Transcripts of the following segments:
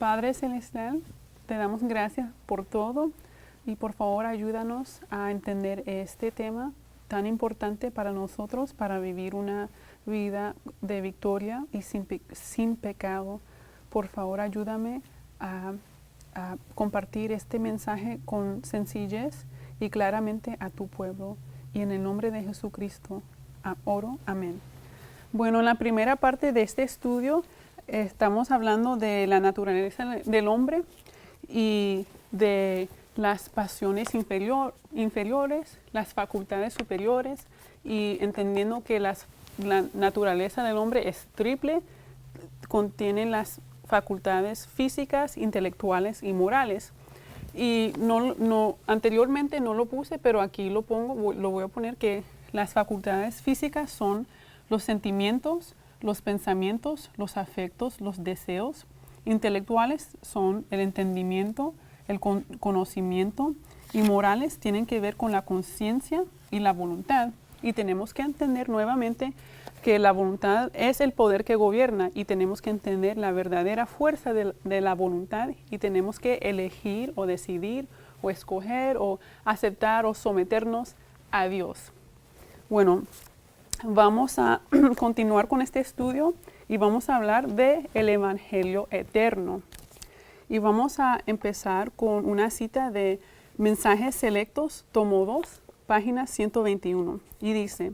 Padre Celestial, te damos gracias por todo y por favor ayúdanos a entender este tema tan importante para nosotros, para vivir una vida de victoria y sin pecado. Por favor ayúdame a compartir este mensaje con sencillez y claramente a tu pueblo. Y en el nombre de Jesucristo oro. Amén. Bueno, en la primera parte de este estudio estamos hablando de la naturaleza del hombre y de las pasiones inferiores, las facultades superiores, y entendiendo que la naturaleza del hombre es triple, contiene las facultades físicas, intelectuales y morales. Y anteriormente no lo puse, pero aquí lo voy a poner, que las facultades físicas son los sentimientos, los pensamientos, los afectos, los deseos. Intelectuales son el entendimiento, el conocimiento, y morales tienen que ver con la conciencia y la voluntad. Y tenemos que entender nuevamente que la voluntad es el poder que gobierna, y tenemos que entender la verdadera fuerza de la voluntad, y tenemos que elegir o decidir o escoger o aceptar o someternos a Dios. Bueno, vamos a continuar con este estudio y vamos a hablar del Evangelio eterno. Y vamos a empezar con una cita de Mensajes Selectos, tomo 2, página 121. Y dice: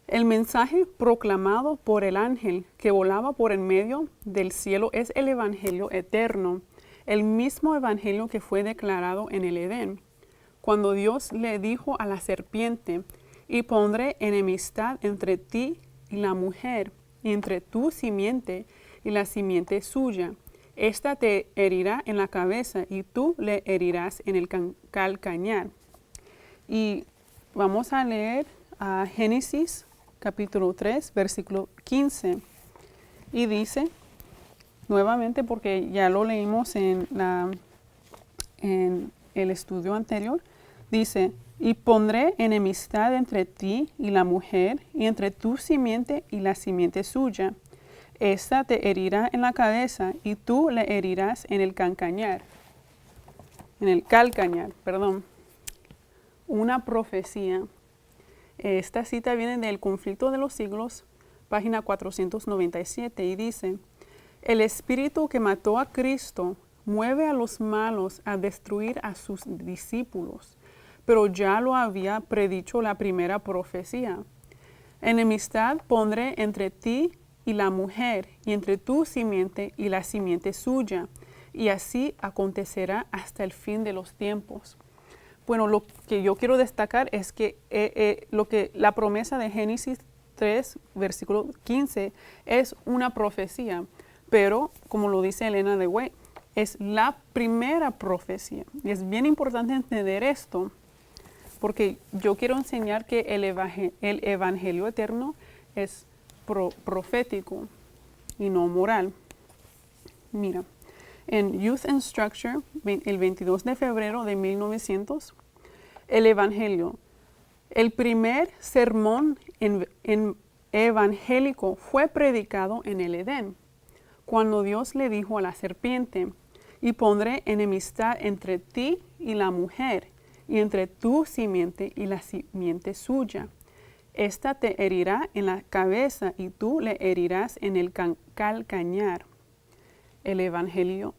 el mensaje proclamado por el ángel que volaba por en medio del cielo es el Evangelio eterno, el mismo Evangelio que fue declarado en el Edén, cuando Dios le dijo a la serpiente: y pondré enemistad entre ti y la mujer, y entre tu simiente y la simiente suya. Esta te herirá en la cabeza, y tú le herirás en el calcañar. Y vamos a leer a Génesis capítulo 3, versículo 15. Y dice, nuevamente, porque ya lo leímos en el estudio anterior, dice: y pondré enemistad entre ti y la mujer, y entre tu simiente y la simiente suya. Esta te herirá en la cabeza, y tú le herirás en el calcañar. Una profecía. Esta cita viene del Conflicto de los Siglos, página 497, y dice: el espíritu que mató a Cristo mueve a los malos a destruir a sus discípulos, pero ya lo había predicho la primera profecía. Enemistad pondré entre ti y la mujer, y entre tu simiente y la simiente suya, y así acontecerá hasta el fin de los tiempos. Bueno, lo que yo quiero destacar es que la promesa de Génesis 3, versículo 15, es una profecía, pero como lo dice Elena de White, es la primera profecía. Y es bien importante entender esto, porque yo quiero enseñar que el Evangelio eterno es profético y no moral. Mira, en Youth and Structure, el 22 de febrero de 1900, el Evangelio, el primer sermón evangélico fue predicado en el Edén, cuando Dios le dijo a la serpiente: y pondré enemistad entre ti y la mujer, y entre tu simiente y la simiente suya. Esta te herirá en la cabeza, y tú le herirás en el calcañar. El evangelio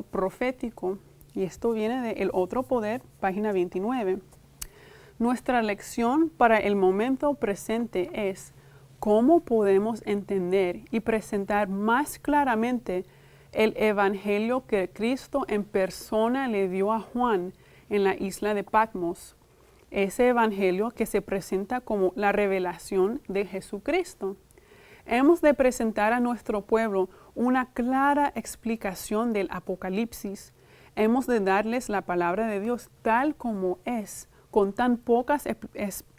profético. Y esto viene de El Otro Poder, página 29. Nuestra lección para el momento presente es cómo podemos entender y presentar más claramente el evangelio que Cristo en persona le dio a Juan en la isla de Patmos. Ese evangelio que se presenta como la revelación de Jesucristo. Hemos de presentar a nuestro pueblo una clara explicación del Apocalipsis. Hemos de darles la palabra de Dios tal como es, con tan pocas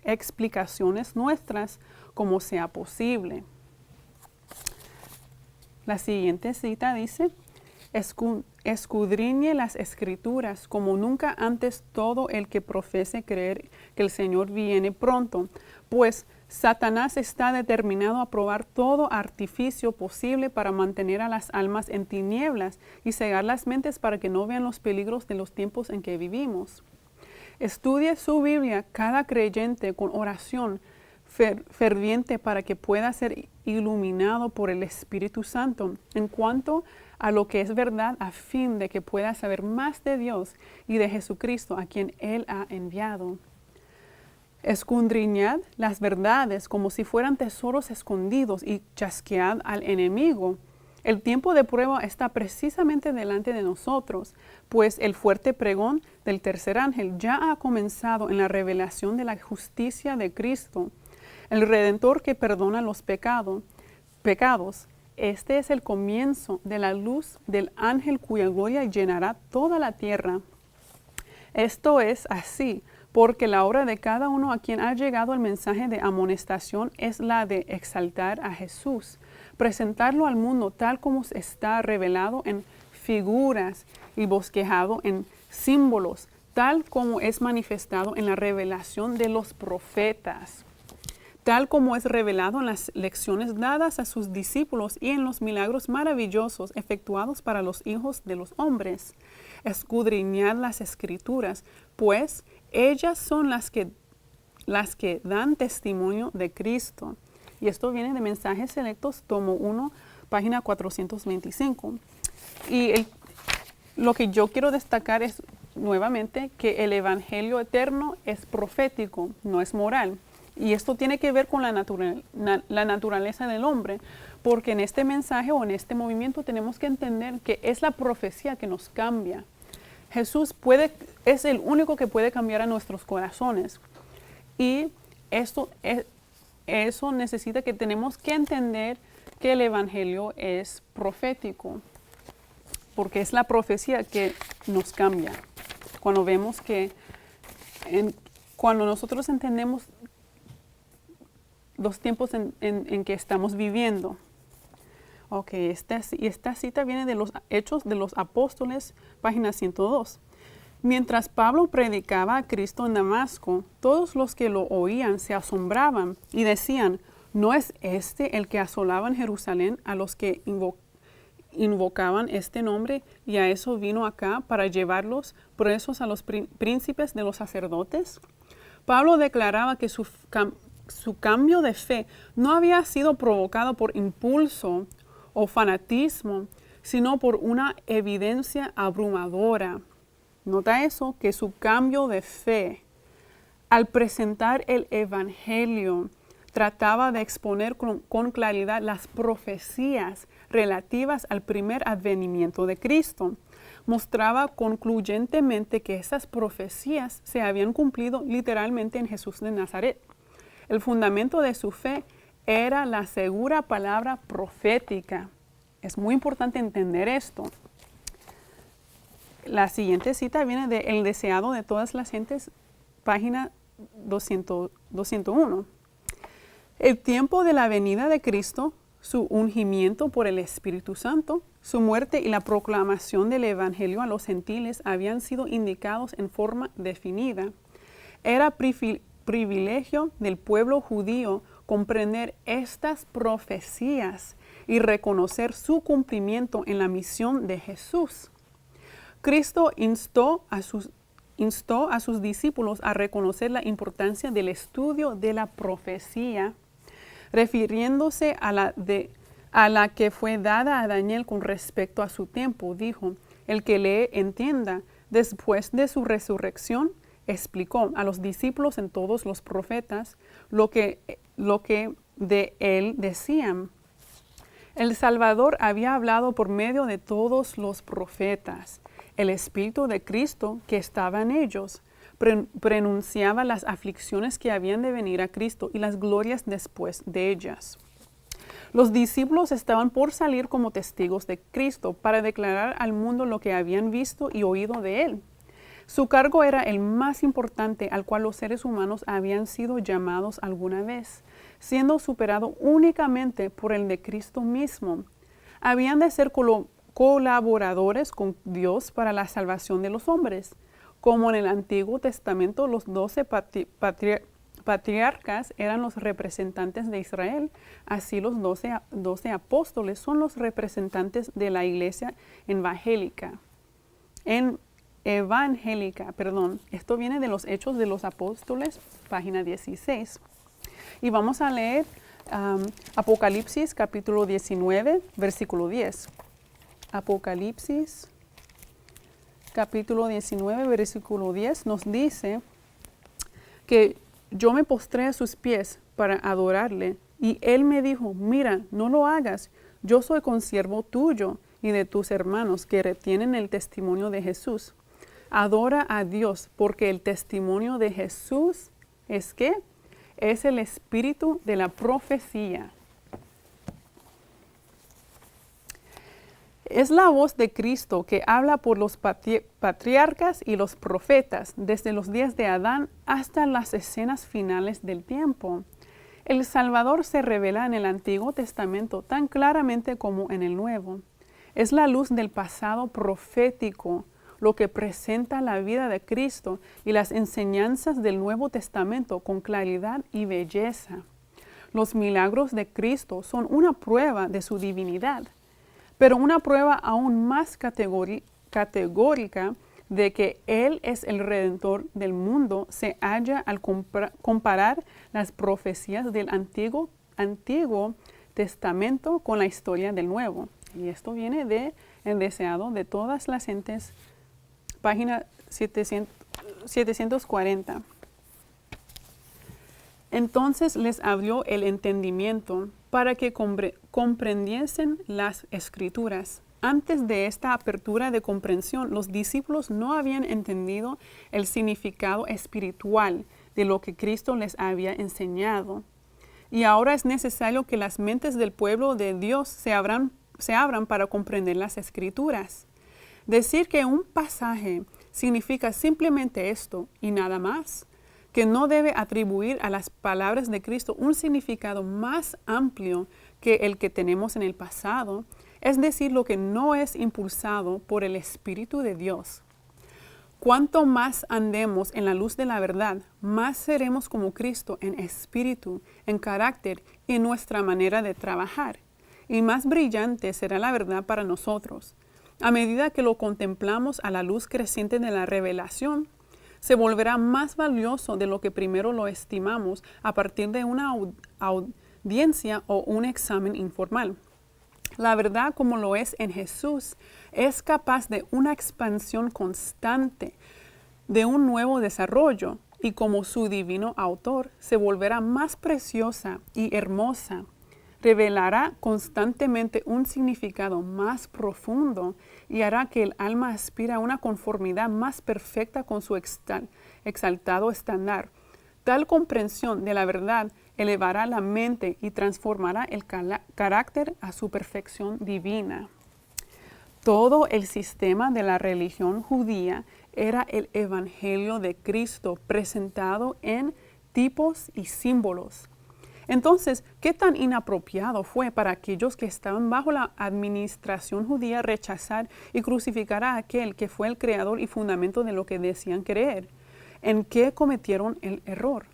explicaciones nuestras como sea posible. La siguiente cita dice: escudriñe las Escrituras como nunca antes todo el que profese creer que el Señor viene pronto, pues Satanás está determinado a probar todo artificio posible para mantener a las almas en tinieblas y cegar las mentes para que no vean los peligros de los tiempos en que vivimos. Estudie su Biblia cada creyente con oración ferviente para que pueda ser iluminado por el Espíritu Santo en cuanto a lo que es verdad, a fin de que pueda saber más de Dios y de Jesucristo a quien Él ha enviado. Escudriñad las verdades como si fueran tesoros escondidos y chasquead al enemigo. El tiempo de prueba está precisamente delante de nosotros, pues el fuerte pregón del tercer ángel ya ha comenzado en la revelación de la justicia de Cristo, el Redentor que perdona los pecados. Este es el comienzo de la luz del ángel cuya gloria llenará toda la tierra. Esto es así, porque la obra de cada uno a quien ha llegado el mensaje de amonestación es la de exaltar a Jesús, presentarlo al mundo tal como está revelado en figuras y bosquejado en símbolos, tal como es manifestado en la revelación de los profetas, tal como es revelado en las lecciones dadas a sus discípulos y en los milagros maravillosos efectuados para los hijos de los hombres. Escudriñad las Escrituras, pues ellas son las que dan testimonio de Cristo. Y esto viene de Mensajes Selectos, tomo 1, página 425. Y lo que yo quiero destacar es nuevamente que el Evangelio eterno es profético, no es moral. Y esto tiene que ver con la naturaleza del hombre, porque en este mensaje o en este movimiento tenemos que entender que es la profecía que nos cambia. Jesús es el único que puede cambiar a nuestros corazones. Y eso necesita que tenemos que entender que el Evangelio es profético, porque es la profecía que nos cambia. Cuando vemos cuando nosotros entendemos los tiempos en que estamos viviendo. Ok, esta cita viene de los Hechos de los Apóstoles, página 102. Mientras Pablo predicaba a Cristo en Damasco, todos los que lo oían se asombraban y decían, ¿no es este el que asolaba en Jerusalén a los que invocaban este nombre y a eso vino acá para llevarlos presos a los príncipes de los sacerdotes? Pablo declaraba que su cambio de fe no había sido provocado por impulso o fanatismo, sino por una evidencia abrumadora. Nota eso, que su cambio de fe, al presentar el Evangelio, trataba de exponer con claridad las profecías relativas al primer advenimiento de Cristo. Mostraba concluyentemente que esas profecías se habían cumplido literalmente en Jesús de Nazaret. El fundamento de su fe era la segura palabra profética. Es muy importante entender esto. La siguiente cita viene de El deseado de todas las gentes, página 201. El tiempo de la venida de Cristo, su ungimiento por el Espíritu Santo, su muerte y la proclamación del Evangelio a los gentiles habían sido indicados en forma definida. Era privilegio del pueblo judío comprender estas profecías y reconocer su cumplimiento en la misión de Jesús. Cristo instó a sus discípulos a reconocer la importancia del estudio de la profecía, refiriéndose a la que fue dada a Daniel con respecto a su tiempo. Dijo, el que lee entienda. Después de su resurrección, explicó a los discípulos en todos los profetas lo que de él decían. El Salvador había hablado por medio de todos los profetas. El Espíritu de Cristo que estaba en ellos pronunciaba las aflicciones que habían de venir a Cristo y las glorias después de ellas. Los discípulos estaban por salir como testigos de Cristo para declarar al mundo lo que habían visto y oído de Él. Su cargo era el más importante al cual los seres humanos habían sido llamados alguna vez, siendo superado únicamente por el de Cristo mismo. Habían de ser colaboradores con Dios para la salvación de los hombres, como en el Antiguo Testamento los 12 patriarcas eran los representantes de Israel, así los 12 apóstoles son los representantes de la iglesia evangélica. Esto viene de los Hechos de los Apóstoles, página 16. Y vamos a leer Apocalipsis capítulo 19, versículo 10. Apocalipsis capítulo 19, versículo 10 nos dice que yo me postré a sus pies para adorarle, y él me dijo, mira, no lo hagas, yo soy consiervo tuyo y de tus hermanos que retienen el testimonio de Jesús. Adora a Dios, porque el testimonio de Jesús es ¿qué? Es el espíritu de la profecía. Es la voz de Cristo que habla por los patriarcas y los profetas desde los días de Adán hasta las escenas finales del tiempo. El Salvador se revela en el Antiguo Testamento tan claramente como en el Nuevo. Es la luz del pasado profético, lo que presenta la vida de Cristo y las enseñanzas del Nuevo Testamento con claridad y belleza. Los milagros de Cristo son una prueba de su divinidad, pero una prueba aún más categórica de que Él es el Redentor del mundo se halla al comparar las profecías del Antiguo Testamento con la historia del Nuevo. Y esto viene de El deseado de todas las gentes, página 740. Entonces les abrió el entendimiento para que comprendiesen las Escrituras. Antes de esta apertura de comprensión, los discípulos no habían entendido el significado espiritual de lo que Cristo les había enseñado. Y ahora es necesario que las mentes del pueblo de Dios se abran para comprender las Escrituras. Decir que un pasaje significa simplemente esto y nada más, que no debe atribuir a las palabras de Cristo un significado más amplio que el que tenemos en el pasado, es decir, lo que no es impulsado por el Espíritu de Dios. Cuanto más andemos en la luz de la verdad, más seremos como Cristo en espíritu, en carácter y en nuestra manera de trabajar, y más brillante será la verdad para nosotros. A medida que lo contemplamos a la luz creciente de la revelación, se volverá más valioso de lo que primero lo estimamos a partir de una audiencia o un examen informal. La verdad, como lo es en Jesús, es capaz de una expansión constante, de un nuevo desarrollo, y como su divino autor, se volverá más preciosa y hermosa. Revelará constantemente un significado más profundo y hará que el alma aspire a una conformidad más perfecta con su exaltado estándar. Tal comprensión de la verdad elevará la mente y transformará el carácter a su perfección divina. Todo el sistema de la religión judía era el Evangelio de Cristo presentado en tipos y símbolos. Entonces, ¿qué tan inapropiado fue para aquellos que estaban bajo la administración judía rechazar y crucificar a aquel que fue el creador y fundamento de lo que decían creer? ¿En qué cometieron el error?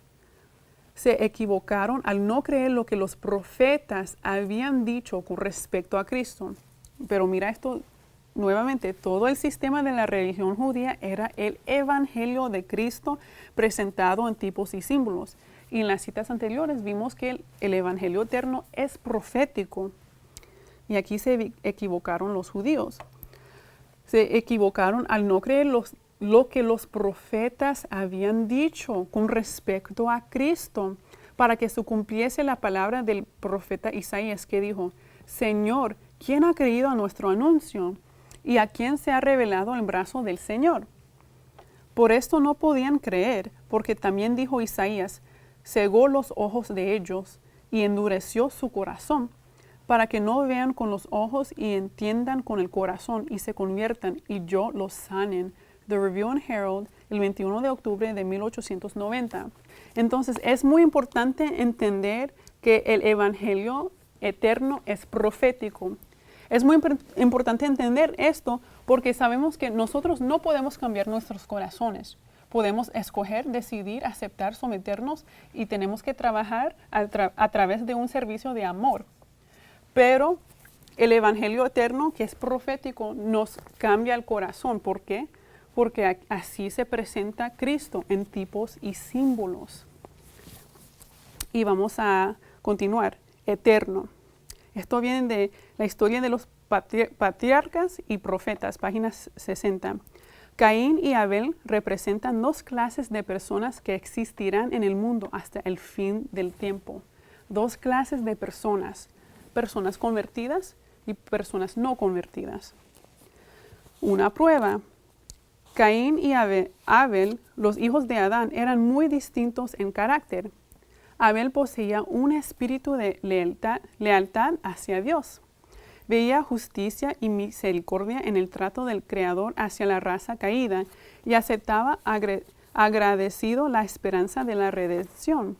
Se equivocaron al no creer lo que los profetas habían dicho con respecto a Cristo. Pero mira esto nuevamente, todo el sistema de la religión judía era el Evangelio de Cristo presentado en tipos y símbolos. Y en las citas anteriores vimos que el Evangelio eterno es profético. Y aquí se equivocaron los judíos. Se equivocaron al no creer lo que los profetas habían dicho con respecto a Cristo, para que se cumpliese la palabra del profeta Isaías que dijo, Señor, ¿quién ha creído a nuestro anuncio? ¿Y a quién se ha revelado el brazo del Señor? Por esto no podían creer, porque también dijo Isaías, cegó los ojos de ellos y endureció su corazón, para que no vean con los ojos y entiendan con el corazón y se conviertan y yo los sanen. The Review and Herald, el 21 de octubre de 1890. Entonces, es muy importante entender que el Evangelio eterno es profético. Es muy importante entender esto porque sabemos que nosotros no podemos cambiar nuestros corazones. Podemos escoger, decidir, aceptar, someternos y tenemos que trabajar a través de un servicio de amor. Pero el Evangelio eterno, que es profético, nos cambia el corazón. ¿Por qué? Porque así se presenta Cristo en tipos y símbolos. Y vamos a continuar. Eterno. Esto viene de la historia de los patriarcas y profetas, página 60. Caín y Abel representan dos clases de personas que existirán en el mundo hasta el fin del tiempo. Dos clases de personas. Personas convertidas y personas no convertidas. Una prueba. Caín y Abel, los hijos de Adán, eran muy distintos en carácter. Abel poseía un espíritu de lealtad hacia Dios. Veía justicia y misericordia en el trato del Creador hacia la raza caída y aceptaba agradecido la esperanza de la redención.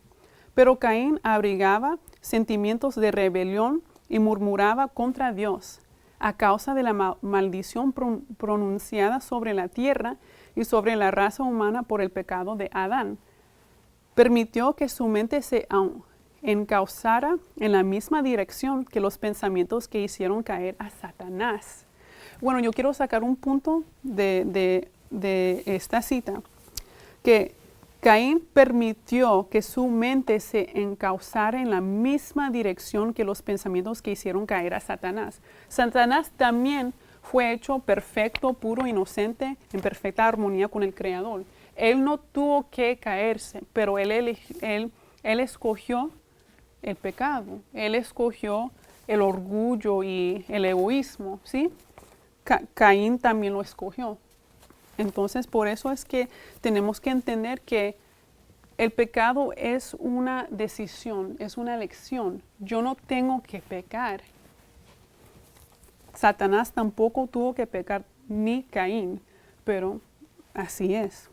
Pero Caín abrigaba sentimientos de rebelión y murmuraba contra Dios a causa de la maldición pronunciada sobre la tierra y sobre la raza humana por el pecado de Adán. Permitió que su mente se encauzara en la misma dirección que los pensamientos que hicieron caer a Satanás. Bueno, yo quiero sacar un punto de esta cita, que Caín permitió que su mente se encauzara en la misma dirección que los pensamientos que hicieron caer a Satanás. Satanás también fue hecho perfecto, puro, inocente, en perfecta armonía con el Creador. Él no tuvo que caerse, pero él escogió el pecado. Él escogió el orgullo y el egoísmo, ¿sí? Caín también lo escogió. Entonces, por eso es que tenemos que entender que el pecado es una decisión, es una elección. Yo no tengo que pecar. Satanás tampoco tuvo que pecar, ni Caín, pero así es.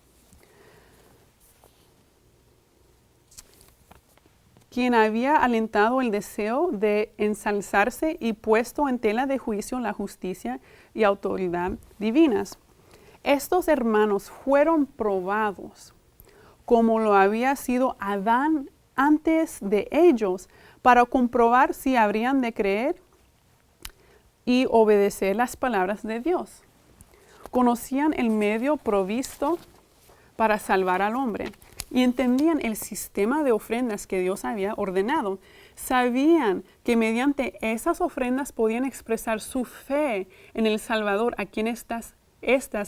Quien había alentado el deseo de ensalzarse y puesto en tela de juicio la justicia y autoridad divinas. Estos hermanos fueron probados, como lo había sido Adán antes de ellos, para comprobar si habrían de creer y obedecer las palabras de Dios. Conocían el medio provisto para salvar al hombre y entendían el sistema de ofrendas que Dios había ordenado. Sabían que mediante esas ofrendas podían expresar su fe en el Salvador a quien estas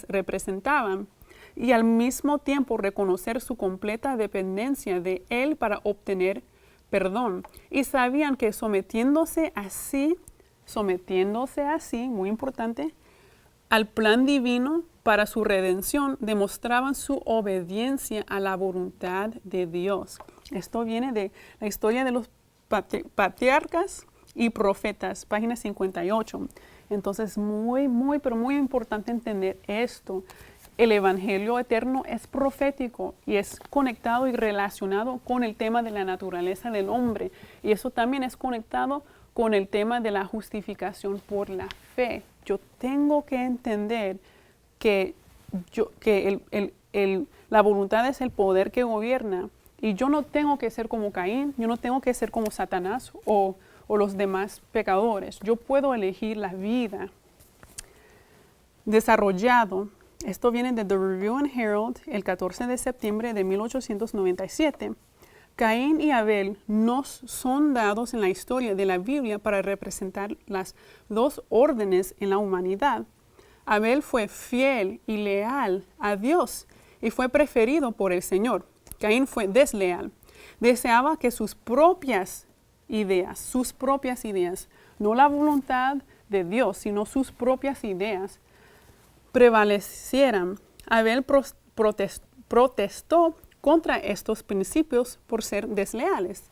representaban y al mismo tiempo reconocer su completa dependencia de Él para obtener perdón. Y sabían que sometiéndose así, muy importante, al plan divino para su redención, demostraban su obediencia a la voluntad de Dios. Esto viene de la historia de los patriarcas y profetas, página 58. Entonces, pero muy importante entender esto. El Evangelio eterno es profético y es conectado y relacionado con el tema de la naturaleza del hombre. Y eso también es conectado con el tema de la justificación por la fe. Yo tengo que entender que la voluntad es el poder que gobierna y yo no tengo que ser como Caín, yo no tengo que ser como Satanás o los demás pecadores. Yo puedo elegir la vida. Desarrollado. Esto viene de The Review and Herald el 14 de septiembre de 1897. Caín y Abel nos son dados en la historia de la Biblia para representar las dos órdenes en la humanidad. Abel fue fiel y leal a Dios y fue preferido por el Señor. Caín fue desleal. Deseaba que sus propias ideas, no la voluntad de Dios, sino sus propias ideas, prevalecieran. Abel protestó contra estos principios por ser desleales.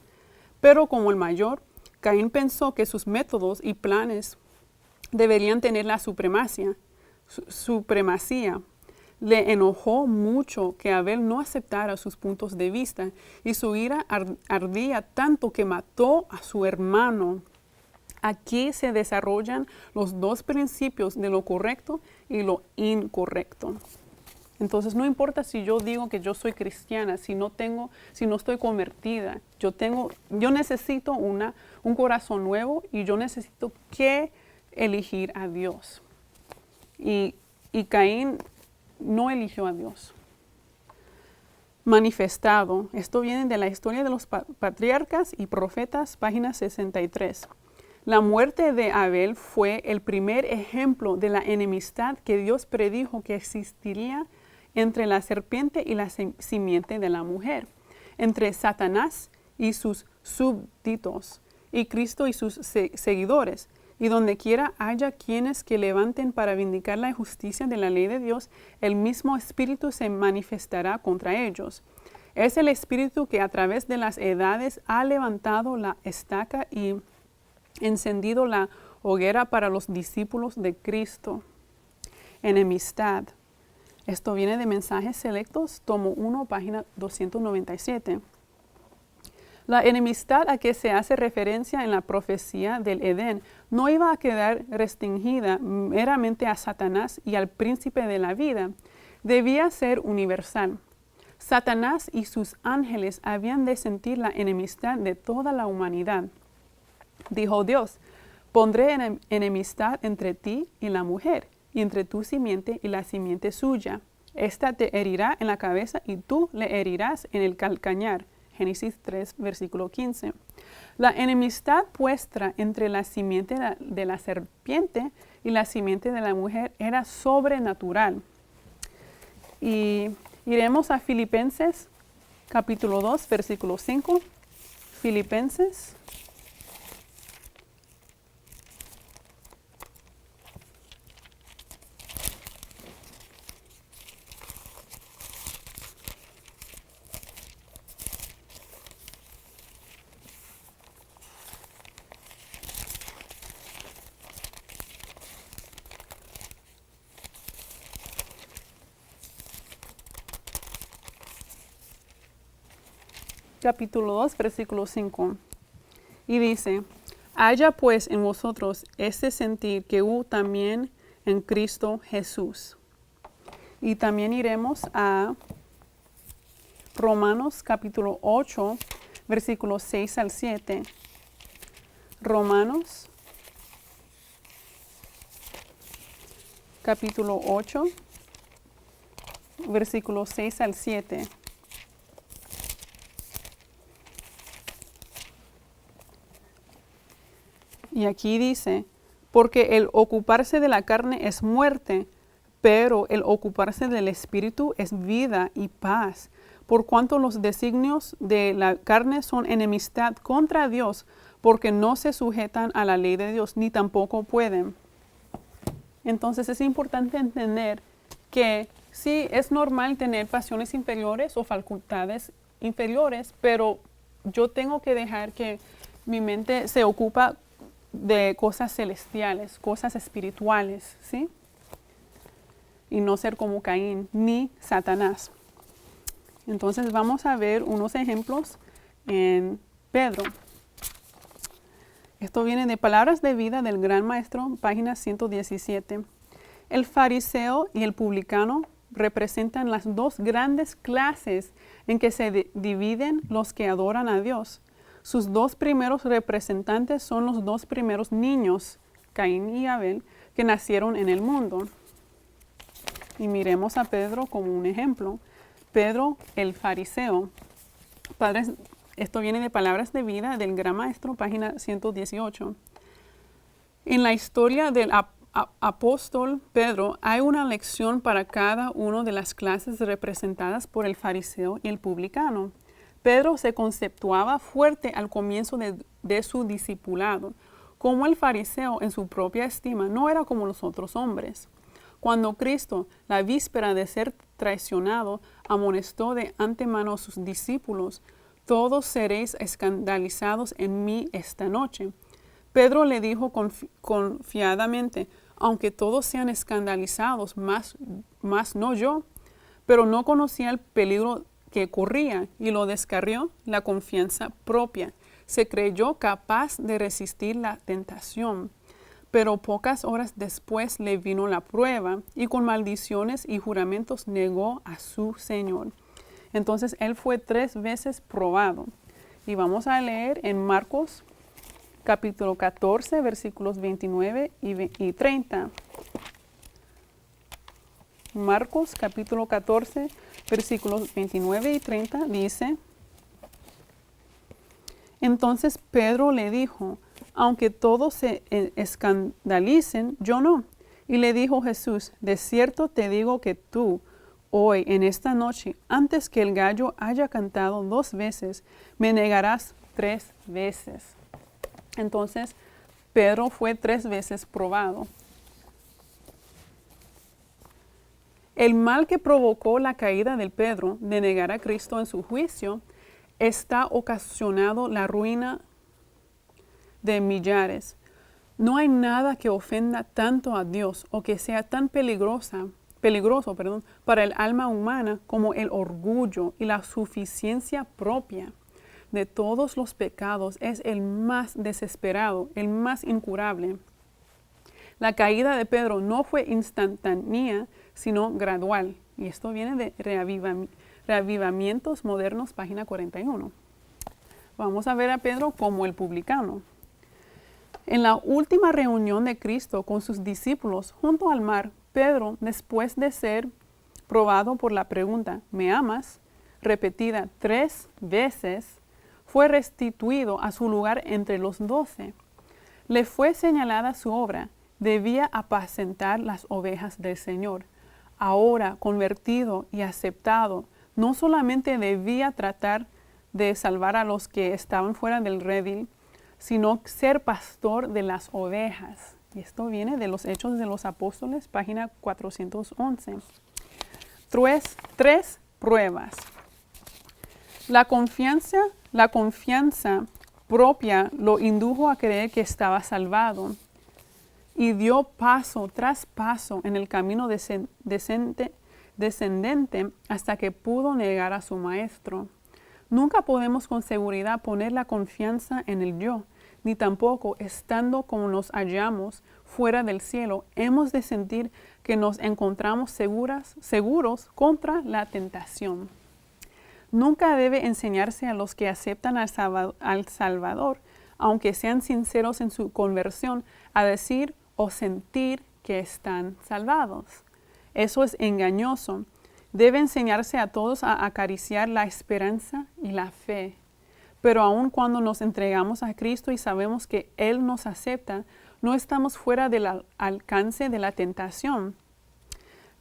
Pero como el mayor, Caín pensó que sus métodos y planes deberían tener la supremacía. Le enojó mucho que Abel no aceptara sus puntos de vista y su ira ardía tanto que mató a su hermano. Aquí se desarrollan los dos principios de lo correcto y lo incorrecto. Entonces no importa si yo digo que yo soy cristiana, si no estoy convertida, yo necesito un corazón nuevo y yo necesito que elegir a Dios. Y Caín no eligió a Dios. Manifestado. Esto viene de la historia de los patriarcas y profetas, página 63. La muerte de Abel fue el primer ejemplo de la enemistad que Dios predijo que existiría entre la serpiente y la simiente de la mujer, entre Satanás y sus súbditos, y Cristo y sus seguidores. Y donde quiera haya quienes que levanten para vindicar la justicia de la ley de Dios, el mismo Espíritu se manifestará contra ellos. Es el Espíritu que a través de las edades ha levantado la estaca y encendido la hoguera para los discípulos de Cristo. Enemistad. Esto viene de Mensajes Selectos, tomo 1, página 297. La enemistad a que se hace referencia en la profecía del Edén no iba a quedar restringida meramente a Satanás y al príncipe de la vida. Debía ser universal. Satanás y sus ángeles habían de sentir la enemistad de toda la humanidad. Dijo Dios, pondré enemistad entre ti y la mujer, y entre tu simiente y la simiente suya. Esta te herirá en la cabeza y tú le herirás en el calcañar. Génesis 3, versículo 15. La enemistad puesta entre la simiente de la serpiente y la simiente de la mujer era sobrenatural. Y iremos a Filipenses, capítulo 2, versículo 5. Filipenses. Capítulo 2, versículo 5. Y dice, haya pues en vosotros este sentir que hubo también en Cristo Jesús. Y también iremos a Romanos capítulo 8, versículos 6 al 7. Romanos capítulo 8, versículos 6 al 7. Y aquí dice, porque el ocuparse de la carne es muerte, pero el ocuparse del Espíritu es vida y paz. Por cuanto los designios de la carne son enemistad contra Dios, porque no se sujetan a la ley de Dios, ni tampoco pueden. Entonces es importante entender que sí, es normal tener pasiones inferiores o facultades inferiores, pero yo tengo que dejar que mi mente se ocupa de cosas celestiales, cosas espirituales, ¿sí? Y no ser como Caín ni Satanás. Entonces vamos a ver unos ejemplos en Pedro. Esto viene de Palabras de Vida del Gran Maestro, página 117. El fariseo y el publicano representan las dos grandes clases en que se dividen los que adoran a Dios. Sus dos primeros representantes son los dos primeros niños, Caín y Abel, que nacieron en el mundo. Y miremos a Pedro como un ejemplo. Pedro, el fariseo. Padres, esto viene de Palabras de Vida del Gran Maestro, página 118. En la historia del apóstol Pedro hay una lección para cada una de las clases representadas por el fariseo y el publicano. Pedro se conceptuaba fuerte al comienzo de su discipulado. Como el fariseo en su propia estima no era como los otros hombres. Cuando Cristo, la víspera de ser traicionado, amonestó de antemano a sus discípulos, todos seréis escandalizados en mí esta noche. Pedro le dijo confiadamente, aunque todos sean escandalizados, más no yo, pero no conocía el peligro que corría y lo descarrió la confianza propia. Se creyó capaz de resistir la tentación. Pero pocas horas después le vino la prueba y con maldiciones y juramentos negó a su Señor. Entonces él fue 3 veces probado. Y vamos a leer en Marcos capítulo 14, versículos 29 y 30. Marcos capítulo 14, versículos 29 y 30 dice: Entonces Pedro le dijo: aunque todos se escandalicen, yo no. Y le dijo Jesús: de cierto te digo que tú, hoy, en esta noche, antes que el gallo haya cantado 2 veces, me negarás 3 veces. Entonces, Pedro fue 3 veces probado. El mal que provocó la caída de Pedro de negar a Cristo en su juicio está ocasionando la ruina de millares. No hay nada que ofenda tanto a Dios o que sea tan peligroso para el alma humana como el orgullo y la suficiencia propia. De todos los pecados es el más desesperado, el más incurable. La caída de Pedro no fue instantánea, sino gradual. Y esto viene de Reavivamientos Modernos, página 41. Vamos a ver a Pedro como el publicano. En la última reunión de Cristo con sus discípulos junto al mar, Pedro, después de ser probado por la pregunta, ¿me amas?, repetida 3 veces, fue restituido a su lugar entre los 12. Le fue señalada su obra: debía apacentar las ovejas del Señor. Ahora, convertido y aceptado, no solamente debía tratar de salvar a los que estaban fuera del redil, sino ser pastor de las ovejas. Y esto viene de los Hechos de los Apóstoles, página 411. 3 pruebas. La confianza propia lo indujo a creer que estaba salvado y dio paso tras paso en el camino descendente hasta que pudo negar a su maestro. Nunca podemos con seguridad poner la confianza en el yo, ni tampoco, estando como nos hallamos fuera del cielo, hemos de sentir que nos encontramos seguros contra la tentación. Nunca debe enseñarse a los que aceptan al Salvador, aunque sean sinceros en su conversión, a decir o sentir que están salvados. Eso es engañoso. Debe enseñarse a todos a acariciar la esperanza y la fe. Pero aun cuando nos entregamos a Cristo y sabemos que Él nos acepta, no estamos fuera del alcance de la tentación.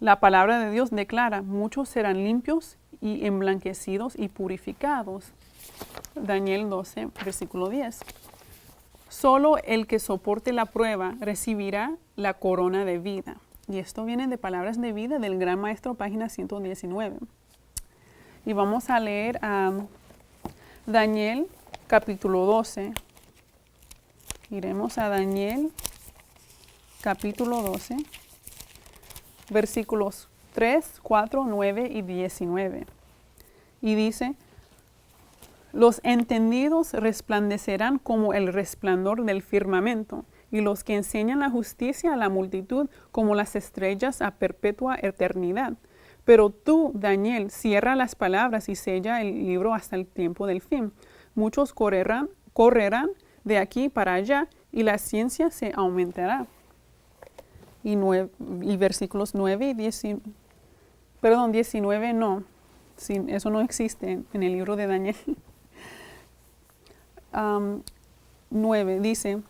La palabra de Dios declara: muchos serán limpios y emblanquecidos y purificados. Daniel 12, versículo 10. Solo el que soporte la prueba recibirá la corona de vida. Y esto viene de Palabras de Vida del Gran Maestro, página 119. Y vamos a leer a Daniel capítulo 12. Iremos a Daniel capítulo 12, versículos 3, 4, 9 y 19. Y dice: los entendidos resplandecerán como el resplandor del firmamento, y los que enseñan la justicia a la multitud como las estrellas a perpetua eternidad. Pero tú, Daniel, cierra las palabras y sella el libro hasta el tiempo del fin. Muchos correrán de aquí para allá, y la ciencia se aumentará. Y versículos 9 y 19 no. Eso no existe en el libro de Daniel. 9 dice: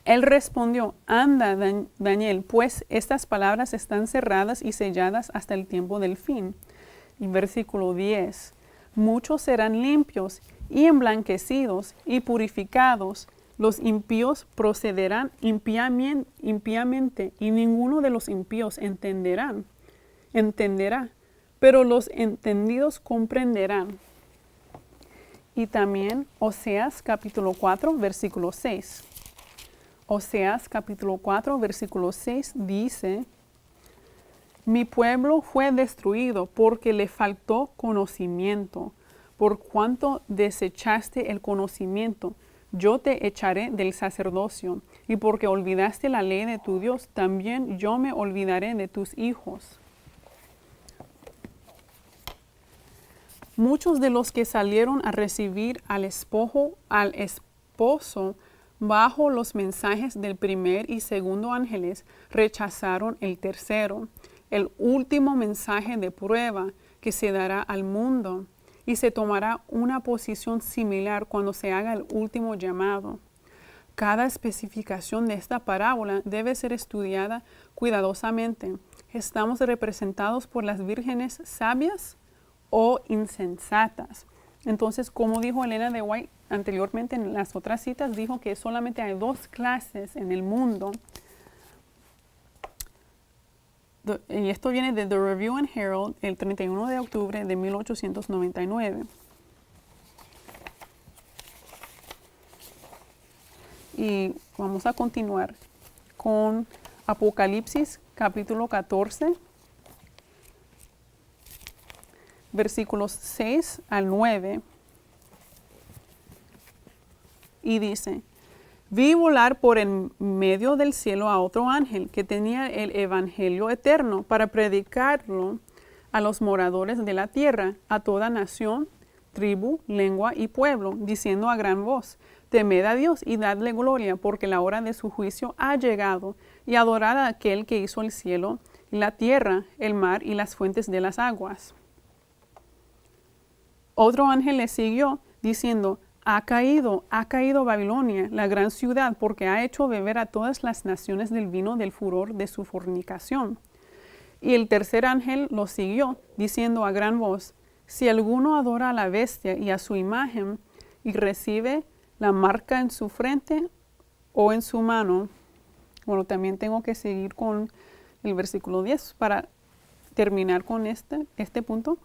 él respondió: anda, Daniel, pues estas palabras están cerradas y selladas hasta el tiempo del fin. Y versículo 10: muchos serán limpios y emblanquecidos y purificados. Los impíos procederán impíamente, y ninguno de los impíos entenderá, pero los entendidos comprenderán. Y también Oseas capítulo 4, versículo 6. Oseas capítulo 4, versículo 6 dice: mi pueblo fue destruido porque le faltó conocimiento. Por cuanto desechaste el conocimiento, yo te echaré del sacerdocio y porque olvidaste la ley de tu Dios, también yo me olvidaré de tus hijos. Muchos de los que salieron a recibir al esposo bajo los mensajes del primer y segundo ángeles rechazaron el tercero, el último mensaje de prueba que se dará al mundo, y se tomará una posición similar cuando se haga el último llamado. Cada especificación de esta parábola debe ser estudiada cuidadosamente. ¿Estamos representados por las vírgenes sabias o insensatas? Entonces, como dijo Elena de White anteriormente en las otras citas, dijo que solamente hay dos clases en el mundo. Y esto viene de The Review and Herald el 31 de octubre de 1899. Y vamos a continuar con Apocalipsis capítulo 14, versículos 6 al 9. Y dice: vi volar por en medio del cielo a otro ángel que tenía el evangelio eterno para predicarlo a los moradores de la tierra, a toda nación, tribu, lengua y pueblo, diciendo a gran voz: temed a Dios y dadle gloria, porque la hora de su juicio ha llegado, y adorad a aquel que hizo el cielo, la tierra, el mar y las fuentes de las aguas. Otro ángel le siguió, diciendo: ha caído Babilonia, la gran ciudad, porque ha hecho beber a todas las naciones del vino del furor de su fornicación. Y el tercer ángel lo siguió, diciendo a gran voz: si alguno adora a la bestia y a su imagen, y recibe la marca en su frente o en su mano. Bueno, también tengo que seguir con el versículo 10 para terminar con este punto.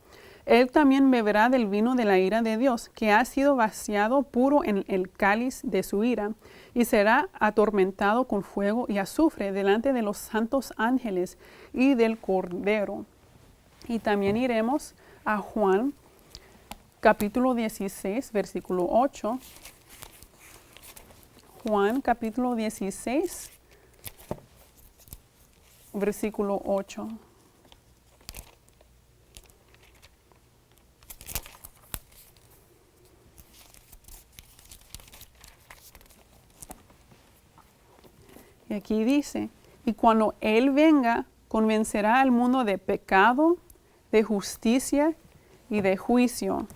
Él también beberá del vino de la ira de Dios, que ha sido vaciado puro en el cáliz de su ira, y será atormentado con fuego y azufre delante de los santos ángeles y del Cordero. Y también iremos a Juan, capítulo 16, versículo 8. Juan, capítulo 16, versículo 8. Y aquí dice: y cuando Él venga, convencerá al mundo de pecado, de justicia y de juicio.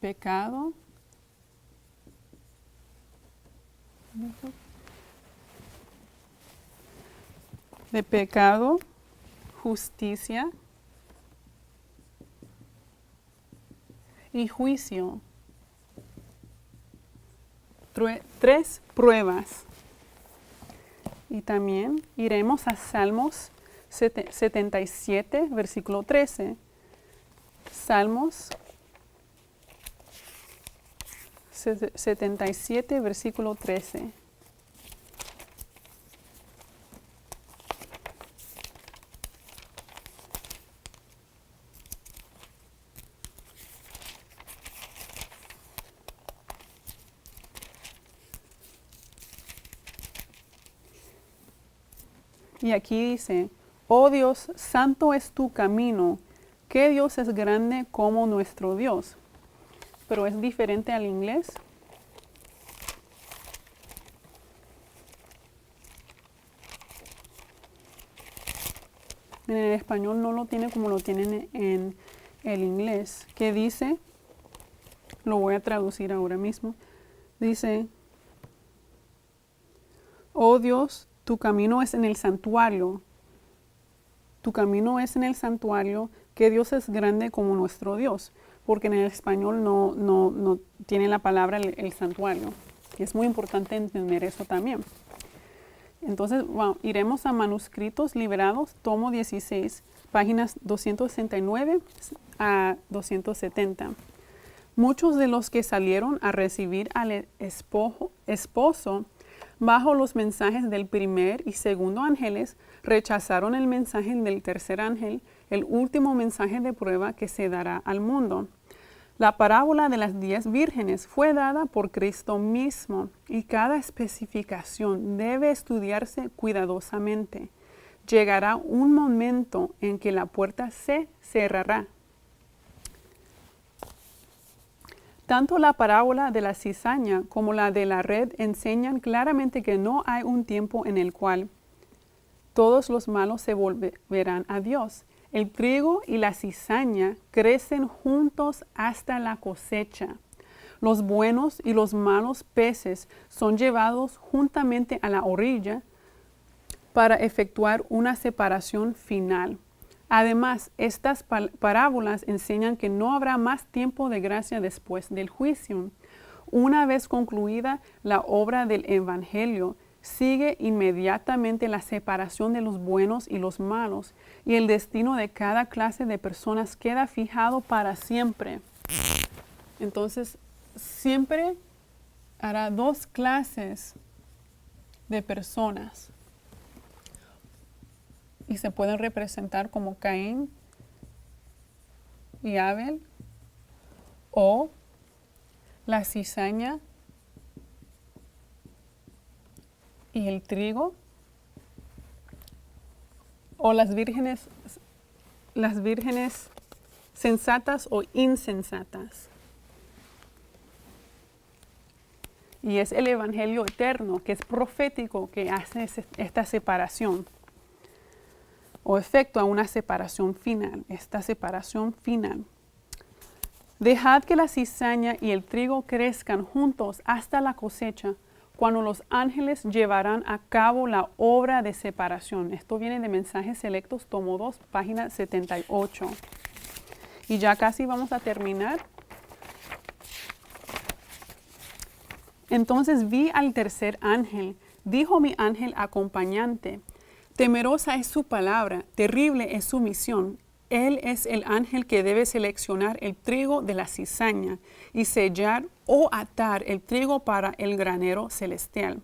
Pecado, de pecado, justicia y juicio. Tres pruebas. Y también iremos a Salmos 77, versículo 13. Salmos 77, versículo 13. Y aquí dice: oh Dios, santo es tu camino, que Dios es grande como nuestro Dios. Pero es diferente al inglés. En el español no lo tiene como lo tienen en el inglés. ¿Qué dice? Lo voy a traducir ahora mismo. Dice: oh Dios, tu camino es en el santuario. Tu camino es en el santuario, que Dios es grande como nuestro Dios. Porque en el español no tiene la palabra el santuario. Y es muy importante entender eso también. Entonces, iremos a Manuscritos Liberados, tomo 16, páginas 269 a 270. Muchos de los que salieron a recibir al esposo Bajo los mensajes del primer y segundo ángeles, rechazaron el mensaje del tercer ángel, el último mensaje de prueba que se dará al mundo. La parábola de las 10 vírgenes fue dada por Cristo mismo y cada especificación debe estudiarse cuidadosamente. Llegará un momento en que la puerta se cerrará. Tanto la parábola de la cizaña como la de la red enseñan claramente que no hay un tiempo en el cual todos los malos se volverán a Dios. El trigo y la cizaña crecen juntos hasta la cosecha. Los buenos y los malos peces son llevados juntamente a la orilla para efectuar una separación final. Además, estas parábolas enseñan que no habrá más tiempo de gracia después del juicio. Una vez concluida la obra del Evangelio, sigue inmediatamente la separación de los buenos y los malos, y el destino de cada clase de personas queda fijado para siempre. Entonces, siempre hará dos clases de personas. Y se pueden representar como Caín y Abel, o la cizaña y el trigo, o las vírgenes sensatas o insensatas. Y es el Evangelio eterno, que es profético, que hace esta separación, o efectúa una separación final, esta separación final. Dejad que la cizaña y el trigo crezcan juntos hasta la cosecha, cuando los ángeles llevarán a cabo la obra de separación. Esto viene de Mensajes Selectos, tomo 2, página 78. Y ya casi vamos a terminar. Entonces vi al tercer ángel, dijo mi ángel acompañante: temerosa es su palabra, terrible es su misión. Él es el ángel que debe seleccionar el trigo de la cizaña y sellar o atar el trigo para el granero celestial.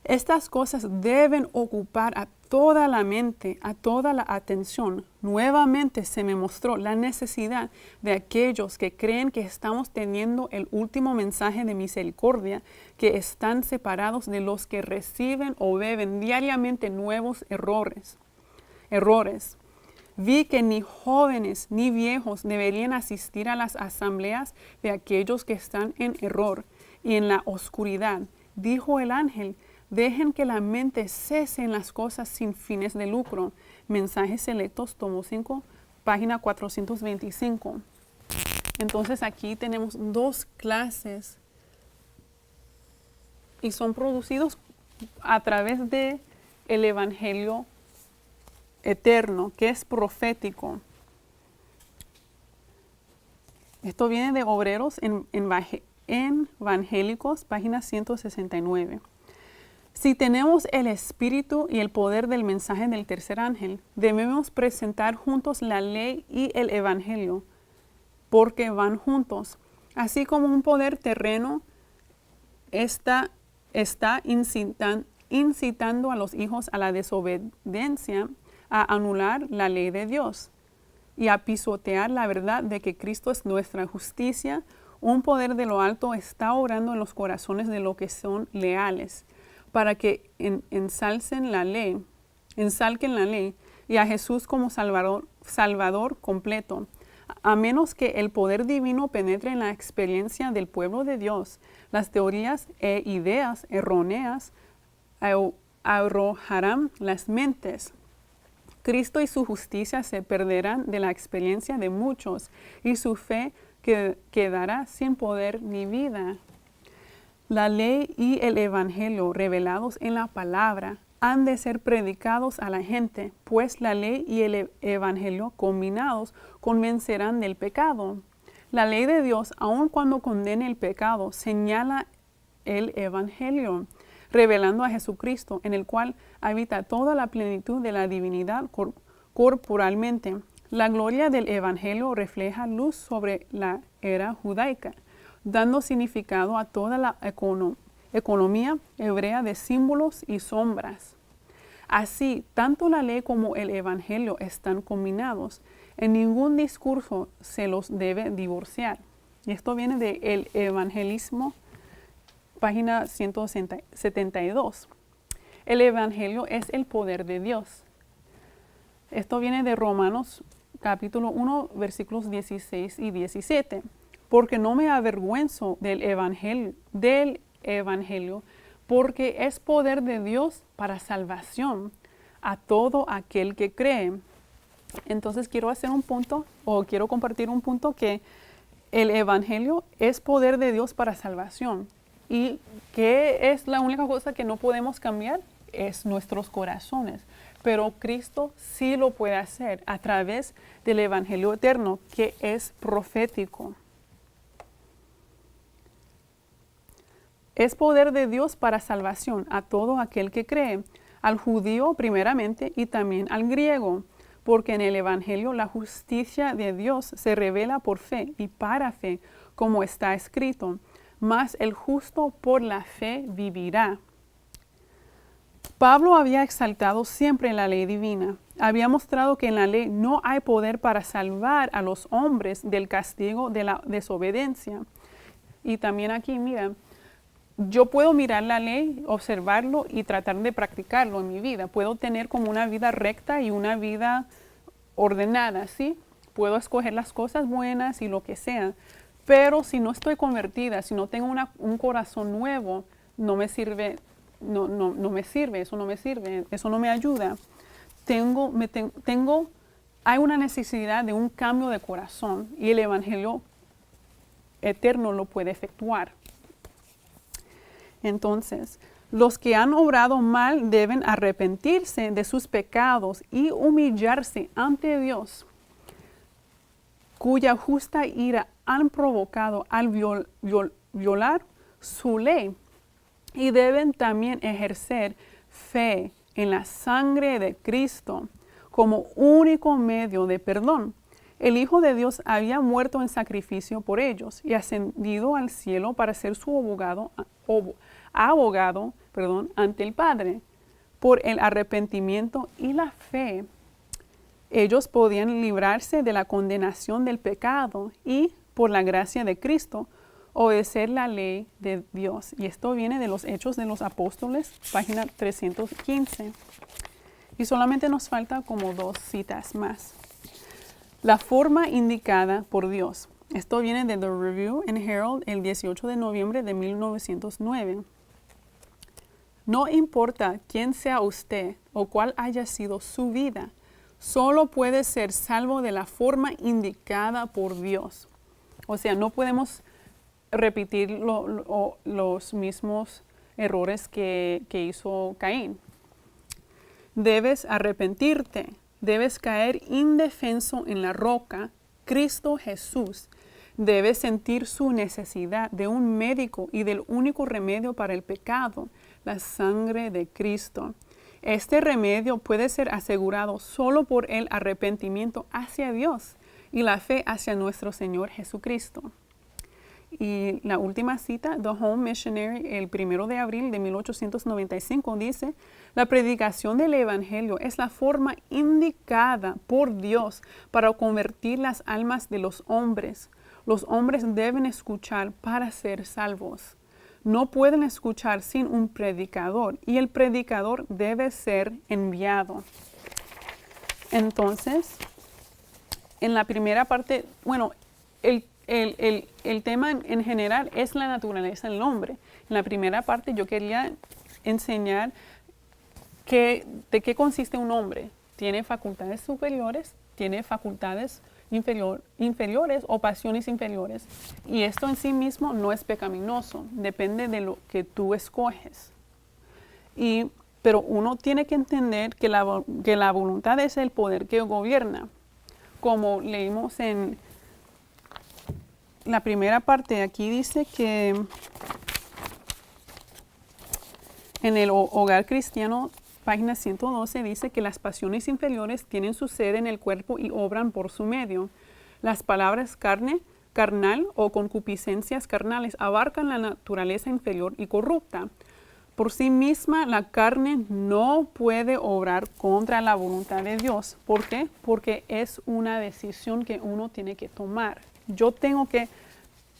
Estas cosas deben ocupar a toda la mente, a toda la atención. Nuevamente se me mostró la necesidad de aquellos que creen que estamos teniendo el último mensaje de misericordia, que están separados de los que reciben o beben diariamente nuevos errores. Vi que ni jóvenes ni viejos deberían asistir a las asambleas de aquellos que están en error y en la oscuridad. Dijo el ángel: dejen que la mente cese en las cosas sin fines de lucro. Mensajes Selectos, tomo 5, página 425. Entonces aquí tenemos dos clases y son producidos a través de el Evangelio eterno, que es profético. Esto viene de Obreros Evangélicos, página 169. Si tenemos el espíritu y el poder del mensaje del tercer ángel, debemos presentar juntos la ley y el evangelio, porque van juntos. Así como un poder terreno está incitando a los hijos a la desobediencia, a anular la ley de Dios y a pisotear la verdad de que Cristo es nuestra justicia, un poder de lo alto está obrando en los corazones de los que son leales, para que ensalquen la ley y a Jesús como Salvador completo. A menos que el poder divino penetre en la experiencia del pueblo de Dios, las teorías e ideas erróneas arrojarán las mentes. Cristo y su justicia se perderán de la experiencia de muchos y su fe quedará sin poder ni vida. La ley y el evangelio revelados en la palabra han de ser predicados a la gente, pues la ley y el evangelio combinados convencerán del pecado. La ley de Dios, aun cuando condene el pecado, señala el evangelio, revelando a Jesucristo, en el cual habita toda la plenitud de la divinidad corporalmente. La gloria del evangelio refleja luz sobre la era judaica, dando significado a toda la economía hebrea de símbolos y sombras. Así, tanto la ley como el evangelio están combinados. En ningún discurso se los debe divorciar. Y esto viene de El Evangelismo, página 172. El evangelio es el poder de Dios. Esto viene de Romanos capítulo 1, versículos 16 y 17. Porque no me avergüenzo del evangelio, porque es poder de Dios para salvación a todo aquel que cree. Entonces quiero compartir un punto que el evangelio es poder de Dios para salvación. ¿Y qué es la única cosa que no podemos cambiar? Es nuestros corazones. Pero Cristo sí lo puede hacer a través del evangelio eterno, que es profético. Es poder de Dios para salvación a todo aquel que cree, al judío primeramente y también al griego, porque en el evangelio la justicia de Dios se revela por fe y para fe, como está escrito, mas el justo por la fe vivirá. Pablo había exaltado siempre la ley divina. Había mostrado que en la ley no hay poder para salvar a los hombres del castigo de la desobediencia. Y también aquí, mira, yo puedo mirar la ley, observarlo y tratar de practicarlo en mi vida. Puedo tener como una vida recta y una vida ordenada, ¿sí? Puedo escoger las cosas buenas y lo que sea. Pero si no estoy convertida, si no tengo un corazón nuevo, no me sirve, eso no me ayuda. Hay una necesidad de un cambio de corazón y el evangelio eterno lo puede efectuar. Entonces, los que han obrado mal deben arrepentirse de sus pecados y humillarse ante Dios, cuya justa ira han provocado al violar su ley, y deben también ejercer fe en la sangre de Cristo como único medio de perdón. El Hijo de Dios había muerto en sacrificio por ellos y ascendido al cielo para ser su abogado ante el Padre. Por el arrepentimiento y la fe, ellos podían librarse de la condenación del pecado y, por la gracia de Cristo, obedecer la ley de Dios. Y esto viene de los Hechos de los Apóstoles, página 315. Y solamente nos falta como 2 citas más. La forma indicada por Dios. Esto viene de The Review and Herald el 18 de noviembre de 1909. No importa quién sea usted o cuál haya sido su vida, solo puede ser salvo de la forma indicada por Dios. O sea, no podemos repetir los mismos errores que hizo Caín. Debes arrepentirte, debes caer indefenso en la roca, Cristo Jesús. Debes sentir su necesidad de un médico y del único remedio para el pecado, la sangre de Cristo. Este remedio puede ser asegurado solo por el arrepentimiento hacia Dios y la fe hacia nuestro Señor Jesucristo. Y la última cita, The Home Missionary, el 1 de abril de 1895, dice: la predicación del Evangelio es la forma indicada por Dios para convertir las almas de los hombres. Los hombres deben escuchar para ser salvos. No pueden escuchar sin un predicador y el predicador debe ser enviado. Entonces, en la primera parte, el tema en general es la naturaleza del hombre. En la primera parte yo quería enseñar de qué consiste un hombre. Tiene facultades superiores, tiene facultades inferiores o pasiones inferiores. Y esto en sí mismo no es pecaminoso, depende de lo que tú escoges. Pero uno tiene que entender que la voluntad es el poder que gobierna. Como leímos en la primera parte, aquí dice que en el hogar cristiano, página 112, dice que las pasiones inferiores tienen su sede en el cuerpo y obran por su medio. Las palabras carne, carnal o concupiscencias carnales abarcan la naturaleza inferior y corrupta. Por sí misma, la carne no puede obrar contra la voluntad de Dios. ¿Por qué? Porque es una decisión que uno tiene que tomar. Yo tengo que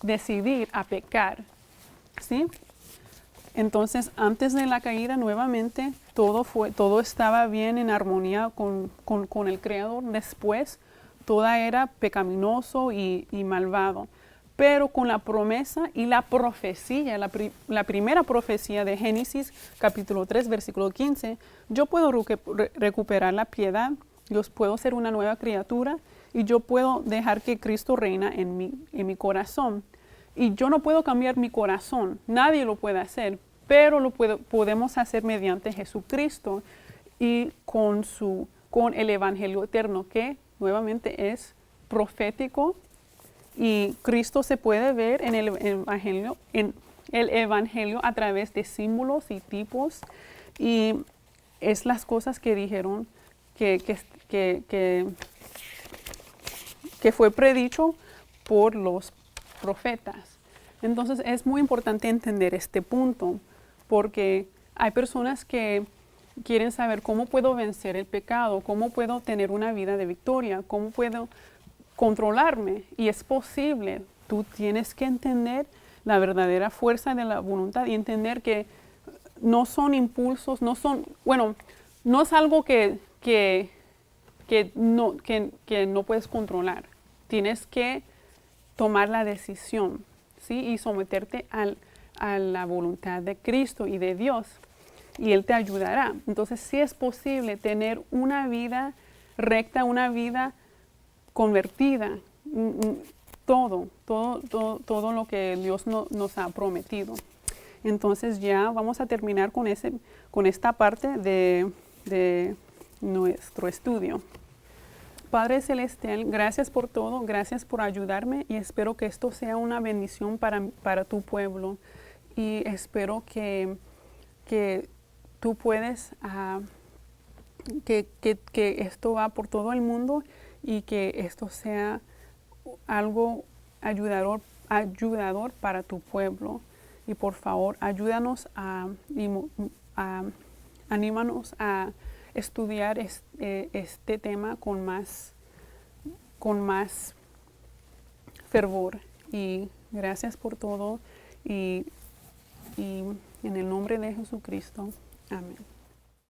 decidir a pecar, ¿sí? Entonces, antes de la caída, nuevamente, todo estaba bien en armonía con el Creador. Después, todo era pecaminoso y malvado. Pero con la promesa y la profecía, la primera profecía de Génesis, capítulo 3, versículo 15, yo puedo recuperar la piedad, yo puedo ser una nueva criatura y yo puedo dejar que Cristo reina en mi corazón. Y yo no puedo cambiar mi corazón, nadie lo puede hacer, pero podemos hacer mediante Jesucristo y con el Evangelio eterno, que nuevamente es profético. Y Cristo se puede ver en el Evangelio a través de símbolos y tipos. Y es las cosas que dijeron que fue predicho por los profetas. Entonces es muy importante entender este punto, porque hay personas que quieren saber cómo puedo vencer el pecado, cómo puedo tener una vida de victoria, cómo puedo controlarme, y es posible. Tú tienes que entender la verdadera fuerza de la voluntad y entender que no son impulsos, no es algo que no puedes controlar. Tienes que tomar la decisión, ¿sí? Y someterte a la voluntad de Cristo y de Dios, y Él te ayudará. Entonces sí es posible tener una vida recta, una vida convertida, todo lo que Dios nos ha prometido. Entonces ya vamos a terminar con esta parte de nuestro estudio. Padre Celestial, gracias por todo, gracias por ayudarme, y espero que esto sea una bendición para tu pueblo, y espero que tú puedes, que esto va por todo el mundo, y que esto sea algo ayudador para tu pueblo. Y por favor, ayúdanos anímanos a estudiar este tema con más fervor. Y gracias por todo, y en el nombre de Jesucristo. Amén.